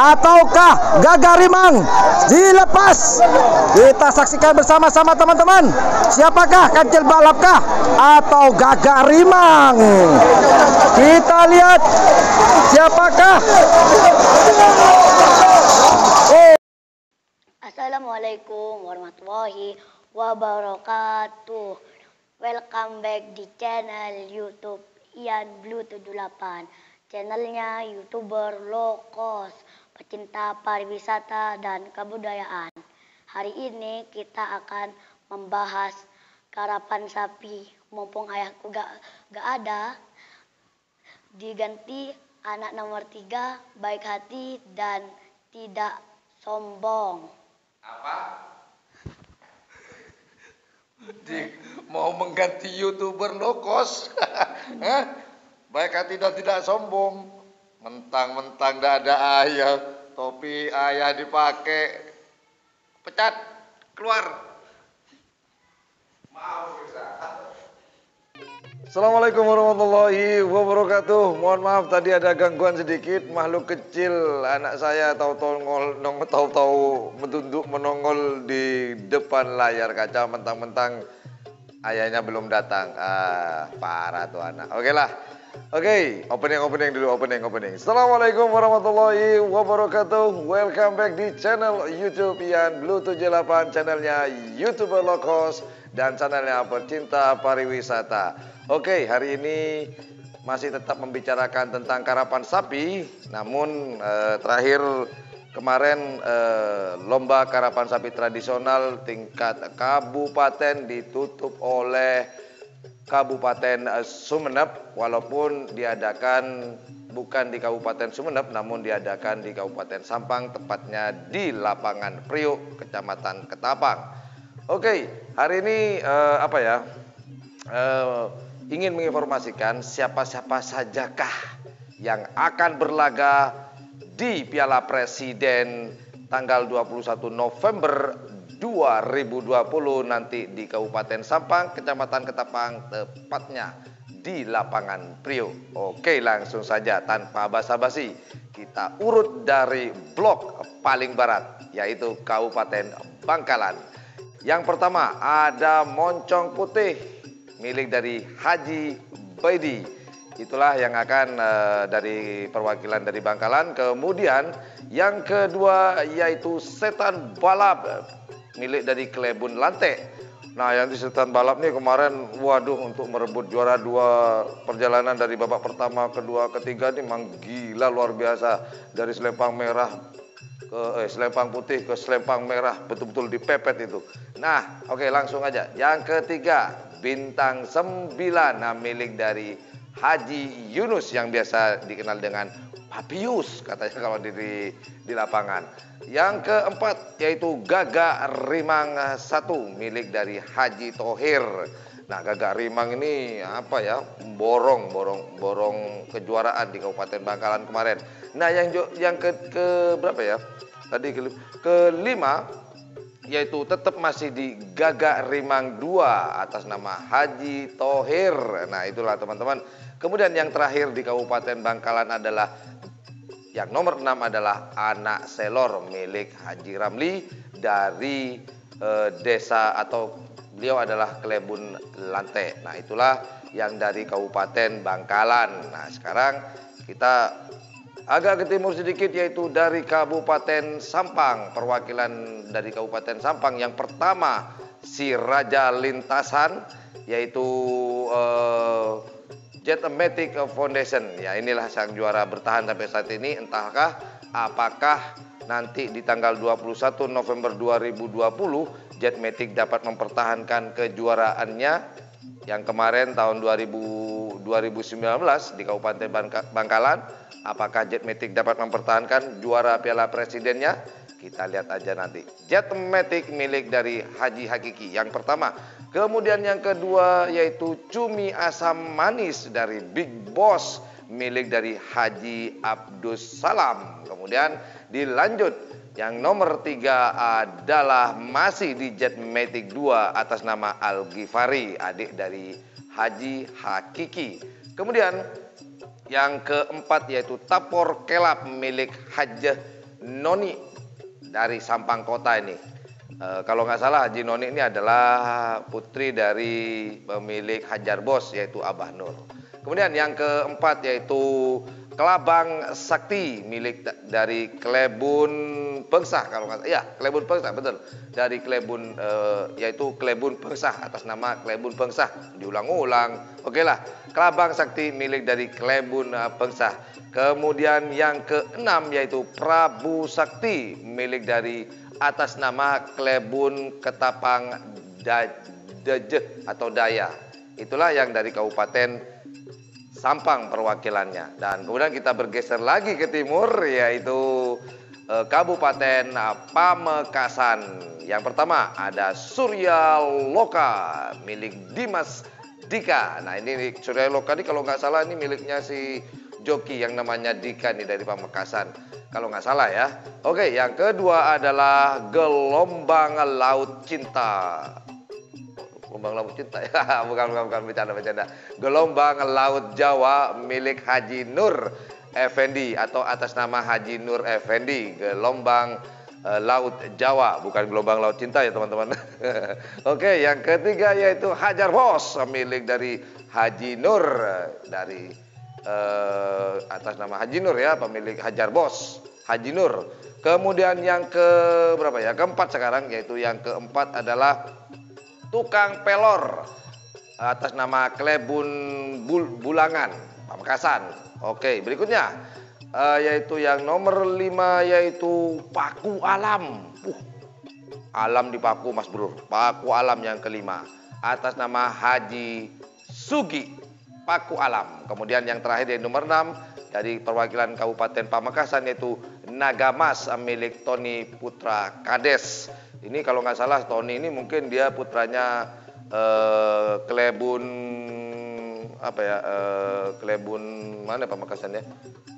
ataukah Gagarimang dilepas? Kita saksikan bersama-sama teman-teman. Siapakah Kancil Balapkah atau Gagarimang? Kita lihat siapakah. Assalamualaikum warahmatullahi wabarakatuh. Welcome back di channel YouTube Ian Blue 78. Channelnya YouTuber low cost, pecinta pariwisata dan kebudayaan. Hari ini kita akan membahas karapan sapi. Mumpung ayahku gak ada, diganti anak nomor 3, baik hati dan tidak sombong. Apa? Mau mengganti YouTuber low cost? Baik hati dan tidak sombong. Mentang-mentang tidak ada ayah, topi ayah dipakai, pecat, keluar. Assalamualaikum warahmatullahi wabarakatuh. Mohon maaf tadi ada gangguan sedikit. Makhluk kecil anak saya tahu-tahu menongol di depan layar kaca mentang-mentang ayahnya belum datang. Parah tuh anak. Oke, opening dulu. Assalamualaikum warahmatullahi wabarakatuh. Welcome back di channel YouTube Ian Blue 78, channelnya YouTuber low cost dan channelnya pecinta pariwisata. Oke, hari ini masih tetap membicarakan tentang karapan sapi. Namun terakhir kemarin lomba karapan sapi tradisional tingkat kabupaten ditutup oleh Kabupaten Sumeneb, walaupun diadakan bukan di Kabupaten Sumeneb namun diadakan di Kabupaten Sampang, tepatnya di lapangan Priuk, Kecamatan Ketapang. Oke, hari ini ingin menginformasikan siapa-siapa sajakah yang akan berlaga di Piala Presiden tanggal 21 November 2020 nanti di Kabupaten Sampang, Kecamatan Ketapang, tepatnya di lapangan Priuk. Oke, langsung saja tanpa basa-basi kita urut dari blok paling barat, yaitu Kabupaten Bangkalan. Yang pertama ada Moncong Putih milik dari Haji Baidi. Itulah yang akan dari perwakilan dari Bangkalan. Kemudian yang kedua yaitu Setan Balap milik dari Klebun Lante. Nah, yang di Setan Balap nih kemarin, waduh, untuk merebut juara 2 perjalanan dari babak pertama, kedua, ketiga nih memang gila luar biasa. Dari selempang merah ke selempang putih ke selempang merah, betul-betul dipepet itu. Nah, oke, langsung aja. Yang ketiga, Bintang 9, nah, milik dari Haji Yunus yang biasa dikenal dengan Papius katanya kalau di lapangan. Yang keempat yaitu Gagarimang 1 milik dari Haji Tohir. Nah, Gagarimang ini apa ya? Borong kejuaraan di Kabupaten Bangkalan kemarin. Nah, yang ke berapa ya? Tadi kelima yaitu tetap masih di Gagarimang 2 atas nama Haji Tohir. Nah, itulah teman-teman. Kemudian yang terakhir di Kabupaten Bangkalan adalah yang nomor 6 adalah Anak Selor milik Haji Ramli dari desa, atau beliau adalah Klebun Lante. Nah, itulah yang dari Kabupaten Bangkalan. Nah, sekarang kita agak ke timur sedikit, yaitu dari Kabupaten Sampang. Perwakilan dari Kabupaten Sampang yang pertama si Raja Lintasan, yaitu Jetmatic Foundation. Ya, inilah sang juara bertahan sampai saat ini. Entahkah apakah nanti di tanggal 21 November 2020 Jetmatic dapat mempertahankan kejuaraannya yang kemarin tahun 2019 di Kabupaten Bangkalan. Apakah Jetmatic dapat mempertahankan juara Piala Presidennya? Kita lihat aja nanti. Jetmatic milik dari Haji Hakiki yang pertama. Kemudian yang kedua yaitu Cumi Asam Manis dari Big Boss milik dari Haji Abdus Salam. Kemudian dilanjut yang nomor 3 adalah masih di Jetmatic 2 atas nama Al Ghifari, adik dari Haji Hakiki. Kemudian yang keempat yaitu Tapor Kelap milik Hajah Noni dari Sampang Kota ini. Kalau nggak salah Haji Noni ini adalah putri dari pemilik Hajar Bos yaitu Abah Nur. Kemudian yang keempat yaitu Kelabang Sakti milik dari Klebun Pengsah, kalau nggak salah, ya Klebun Pengsah betul, dari Klebun yaitu Klebun Pengsah atas nama Klebun Pengsah, diulang-ulang. Oke lah, Kelabang Sakti milik dari Klebun Pengsah. Kemudian yang keenam yaitu Prabu Sakti milik dari atas nama Klebun Ketapang Deje atau Daya. Itulah yang dari Kabupaten Sampang perwakilannya. Dan kemudian kita bergeser lagi ke timur yaitu Kabupaten Pamekasan. Yang pertama ada Surya Loka milik Dimas Dika. Nah ini Surya Loka ini kalau nggak salah ini miliknya si joki yang namanya Dika nih dari Pamekasan. Kalau nggak salah ya. Oke, yang kedua adalah Gelombang Laut Cinta. Gelombang Laut Cinta ya, bukan bercanda. Gelombang Laut Jawa milik Haji Nur Effendi atau atas nama Haji Nur Effendi. Gelombang Laut Jawa, bukan Gelombang Laut Cinta ya teman-teman. Oke, yang ketiga yaitu Hajar Bos milik dari Haji Nur dari atas nama Haji Nur ya, pemilik Hajar Bos Haji Nur. Kemudian yang ke berapa ya? Keempat sekarang yaitu yang keempat adalah Tukang Pelor atas nama Klebun Bulangan Pamekasan. Oke, berikutnya yaitu yang nomor 5 yaitu Paku Alam. Alam di Paku Mas Bro. Paku Alam yang kelima atas nama Haji Sugi Paku Alam. Kemudian yang terakhir yang nomor 6 dari perwakilan Kabupaten Pamekasan yaitu Nagamas milik Tony Putra Kades. Ini kalau nggak salah Tony ini mungkin dia putranya Klebun apa ya, Klebun mana Pamekasannya?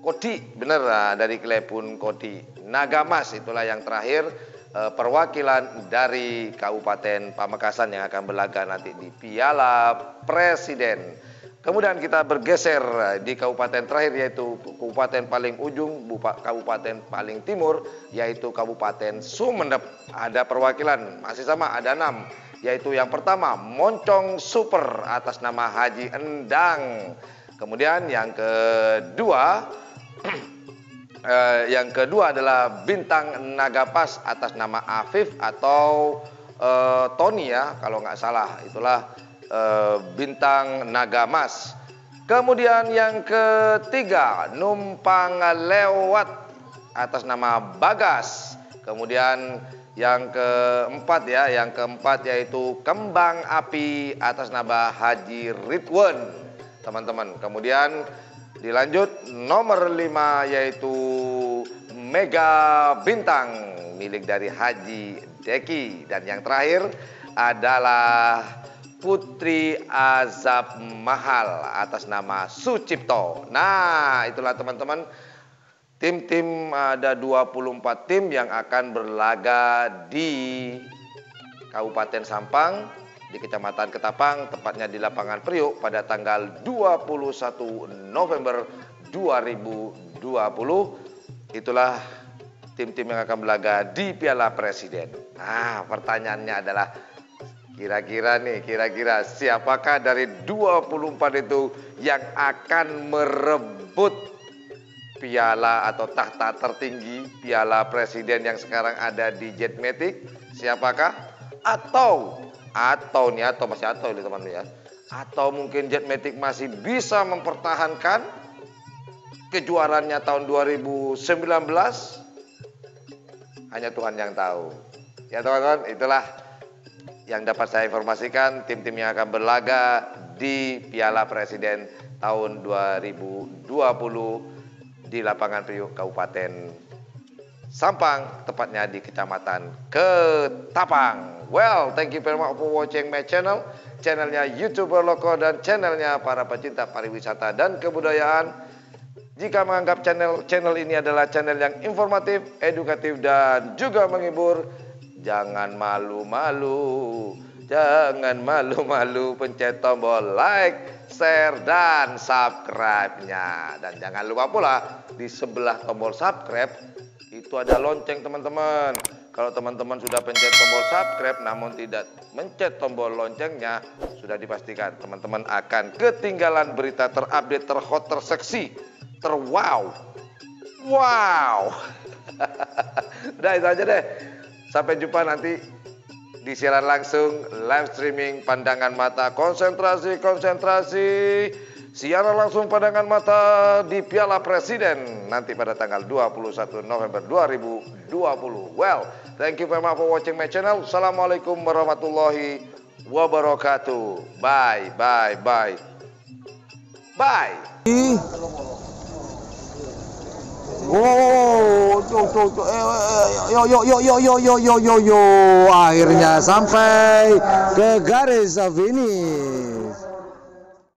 Kodi, bener lah, dari Klebun Kodi. Nagamas itulah yang terakhir perwakilan dari Kabupaten Pamekasan yang akan berlaga nanti di Piala Presiden. Kemudian kita bergeser di kabupaten terakhir yaitu kabupaten paling ujung, kabupaten paling timur yaitu Kabupaten Sumeneb. Ada perwakilan masih sama, ada 6 yaitu yang pertama Moncong Super atas nama Haji Endang. Kemudian yang kedua adalah Bintang Nagapas atas nama Afif atau Tony ya kalau nggak salah, itulah Bintang Nagamas. Kemudian yang ketiga Numpang Lewat atas nama Bagas. Kemudian yang keempat yaitu Kembang Api atas nama Haji Ridwan teman-teman. Kemudian dilanjut nomor 5 yaitu Mega Bintang milik dari Haji Deki. Dan yang terakhir adalah Putri Azab Mahal atas nama Sucipto. Nah, itulah teman-teman tim-tim, ada 24 tim yang akan berlaga di Kabupaten Sampang, di Kecamatan Ketapang, tepatnya di lapangan Priok pada tanggal 21 November 2020. Itulah tim-tim yang akan berlaga di Piala Presiden. Nah, pertanyaannya adalah kira-kira siapakah dari 24 itu yang akan merebut piala atau tahta tertinggi Piala Presiden yang sekarang ada di Jetmatic? Siapakah? Atau masih ini teman ya. Atau mungkin Jetmatic masih bisa mempertahankan kejuaraannya tahun 2019? Hanya Tuhan yang tahu. Ya teman-teman, itulah yang dapat saya informasikan tim-tim yang akan berlaga di Piala Presiden tahun 2020 di lapangan Priok Kabupaten Sampang, tepatnya di Kecamatan Ketapang. Well, thank you very much for watching my channel, channelnya YouTuber Loko dan channelnya para pecinta pariwisata dan kebudayaan. Jika menganggap channel ini adalah channel yang informatif, edukatif dan juga menghibur, jangan malu-malu pencet tombol like, share, dan subscribe-nya. Dan jangan lupa pula di sebelah tombol subscribe itu ada lonceng teman-teman. Kalau teman-teman sudah pencet tombol subscribe namun tidak mencet tombol loncengnya, sudah dipastikan teman-teman akan ketinggalan berita terupdate, terhot, terseksi, terwow. Wow. Udah itu aja deh. Sampai jumpa nanti di siaran langsung, live streaming pandangan mata, konsentrasi. Siaran langsung pandangan mata di Piala Presiden nanti pada tanggal 21 November 2020. Well, thank you very much for watching my channel. Assalamualaikum warahmatullahi wabarakatuh. Bye. Oh, yo, akhirnya sampai ke garis finish.